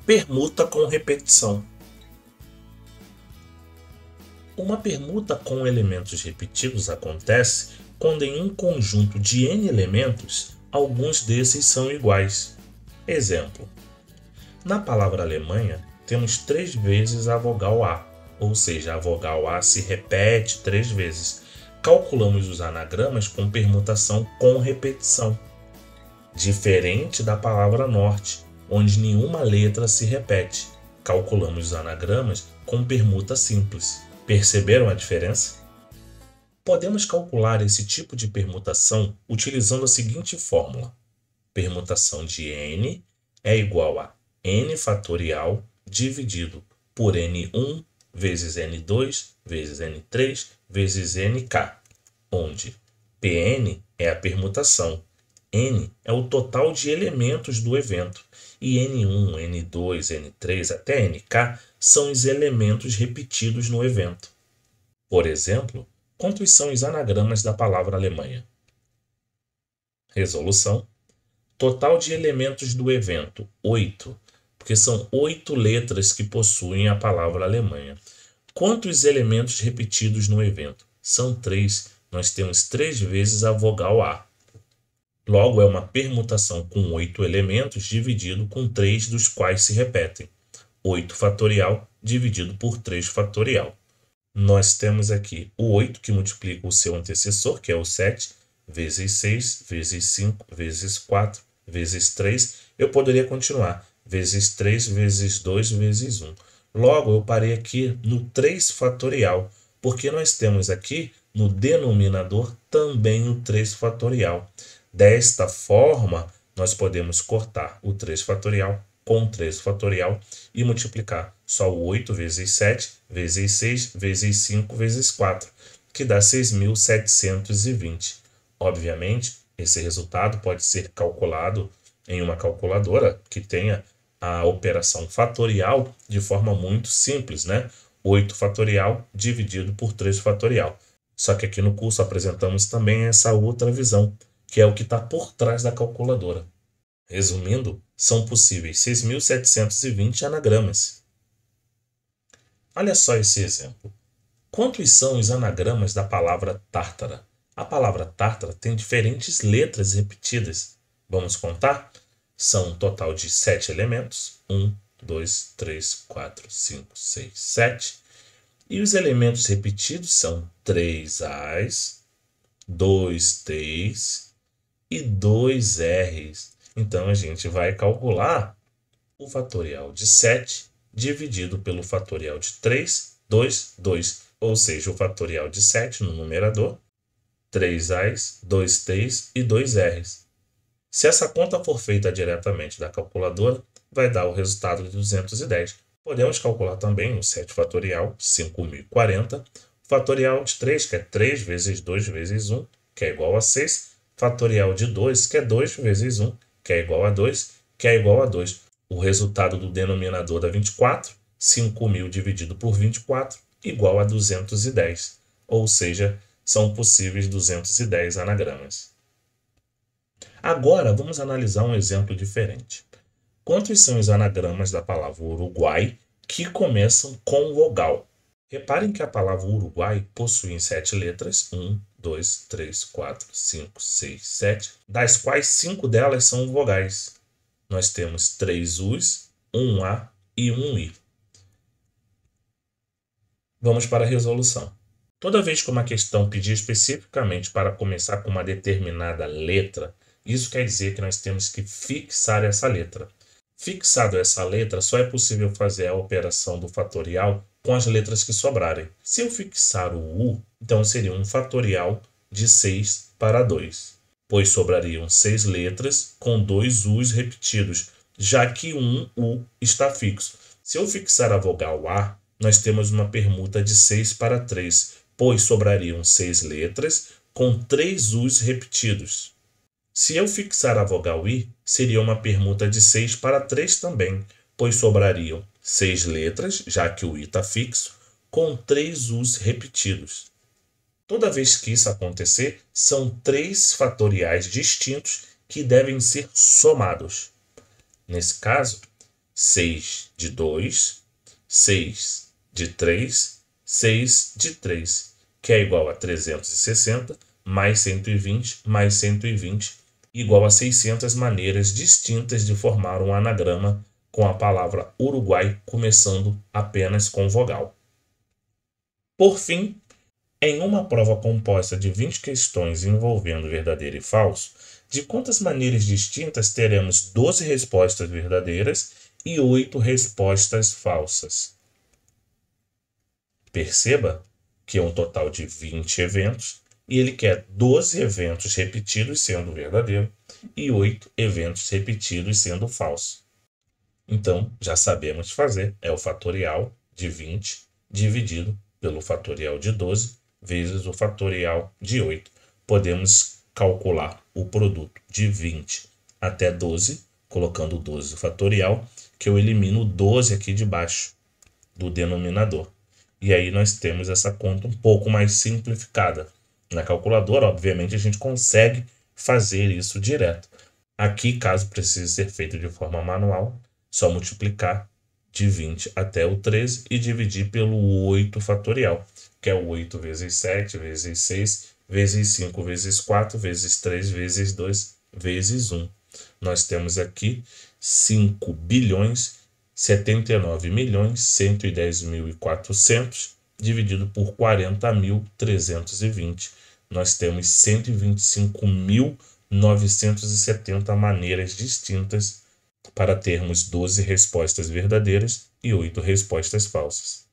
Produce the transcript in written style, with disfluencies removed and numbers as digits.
Permuta com repetição. Uma permuta com elementos repetidos acontece quando em um conjunto de n elementos, alguns desses são iguais. Exemplo: na palavra Alemanha, temos 3 vezes a vogal A, ou seja, a vogal A se repete 3 vezes. Calculamos os anagramas com permutação com repetição. Diferente da palavra norte, onde nenhuma letra se repete. Calculamos os anagramas com permuta simples. Perceberam a diferença? Podemos calcular esse tipo de permutação utilizando a seguinte fórmula. Permutação de n é igual a n fatorial dividido por n1 vezes n2 vezes n3 vezes nk, onde Pn é a permutação, n é o total de elementos do evento e n1, n2, n3 até nk são os elementos repetidos no evento. Por exemplo, quantos são os anagramas da palavra Alemanha? Resolução. Total de elementos do evento, 8, porque são 8 letras que possuem a palavra Alemanha. Quantos elementos repetidos no evento? São 3. Nós temos 3 vezes a vogal A. Logo, é uma permutação com 8 elementos dividido com 3 dos quais se repetem. 8 fatorial dividido por 3 fatorial. Nós temos aqui o 8 que multiplica o seu antecessor, que é o 7, vezes 6, vezes 5, vezes 4, vezes 3. Eu poderia continuar. Vezes 3, vezes 2, vezes 1. Logo, eu parei aqui no 3 fatorial, porque nós temos aqui no denominador também o 3 fatorial. Desta forma, nós podemos cortar o 3 fatorial com 3 fatorial e multiplicar só o 8 vezes 7, vezes 6, vezes 5, vezes 4, que dá 6.720. Obviamente, esse resultado pode ser calculado em uma calculadora que tenha a operação fatorial de forma muito simples, né? 8 fatorial dividido por 3 fatorial. Só que aqui no curso apresentamos também essa outra visão, que é o que está por trás da calculadora. Resumindo, são possíveis 6.720 anagramas. Olha só esse exemplo. Quantos são os anagramas da palavra tártara? A palavra tártara tem diferentes letras repetidas. Vamos contar? São um total de 7 elementos. 1, 2, 3, 4, 5, 6, 7. E os elementos repetidos são 3 As, 2 Ts e 2 Rs. Então, a gente vai calcular o fatorial de 7 dividido pelo fatorial de 3, 2, 2. Ou seja, o fatorial de 7 no numerador, 3 As, 2 Ts e 2 Rs. Se essa conta for feita diretamente da calculadora, vai dar o resultado de 210. Podemos calcular também o 7 fatorial, 5.040. O fatorial de 3, que é 3 vezes 2 vezes 1, que é igual a 6. Fatorial de 2, que é 2 vezes 1, que é igual a 2, que é igual a 2. O resultado do denominador dá 24. 5.000 dividido por 24, igual a 210. Ou seja, são possíveis 210 anagramas. Agora, vamos analisar um exemplo diferente. Quantos são os anagramas da palavra Uruguai que começam com vogal? Reparem que a palavra Uruguai possui 7 letras, 1, 2, 3, 4, 5, 6, 7, das quais 5 delas são vogais. Nós temos 3 U's, 1 A e 1 I. Vamos para a resolução. Toda vez que uma questão pedir especificamente para começar com uma determinada letra, isso quer dizer que nós temos que fixar essa letra. Fixado essa letra, só é possível fazer a operação do fatorial com as letras que sobrarem. Se eu fixar o U, então seria um fatorial de 6 para 2, pois sobrariam 6 letras com 2 U's repetidos, já que um U está fixo. Se eu fixar a vogal A, nós temos uma permuta de 6 para 3, pois sobrariam 6 letras com 3 U's repetidos. Se eu fixar a vogal I, seria uma permuta de 6 para 3 também, pois sobrariam 6 letras, já que o I está fixo, com 3 U's repetidos. Toda vez que isso acontecer, são 3 fatoriais distintos que devem ser somados. Nesse caso, 6 de 2, 6 de 3, 6 de 3, que é igual a 360, mais 120, mais 120, igual a 600 maneiras distintas de formar um anagrama com a palavra Uruguai começando apenas com vogal. Por fim, em uma prova composta de 20 questões envolvendo verdadeiro e falso, de quantas maneiras distintas teremos 12 respostas verdadeiras e 8 respostas falsas? Perceba que é um total de 20 eventos e ele quer 12 eventos repetidos sendo verdadeiro e 8 eventos repetidos sendo falso. Então, já sabemos fazer, é o fatorial de 20 dividido pelo fatorial de 12 vezes o fatorial de 8. Podemos calcular o produto de 20 até 12, colocando 12 no fatorial, que eu elimino 12 aqui de baixo do denominador. E aí nós temos essa conta um pouco mais simplificada. Na calculadora, obviamente, a gente consegue fazer isso direto. Aqui, caso precise ser feito de forma manual, só multiplicar de 20 até o 13 e dividir pelo 8 fatorial, que é o 8 vezes 7, vezes 6, vezes 5, vezes 4, vezes 3, vezes 2, vezes 1. Nós temos aqui 5 bilhões 79.110.400 dividido por 40.320. Nós temos 125.970 maneiras distintas para termos 12 respostas verdadeiras e 8 respostas falsas.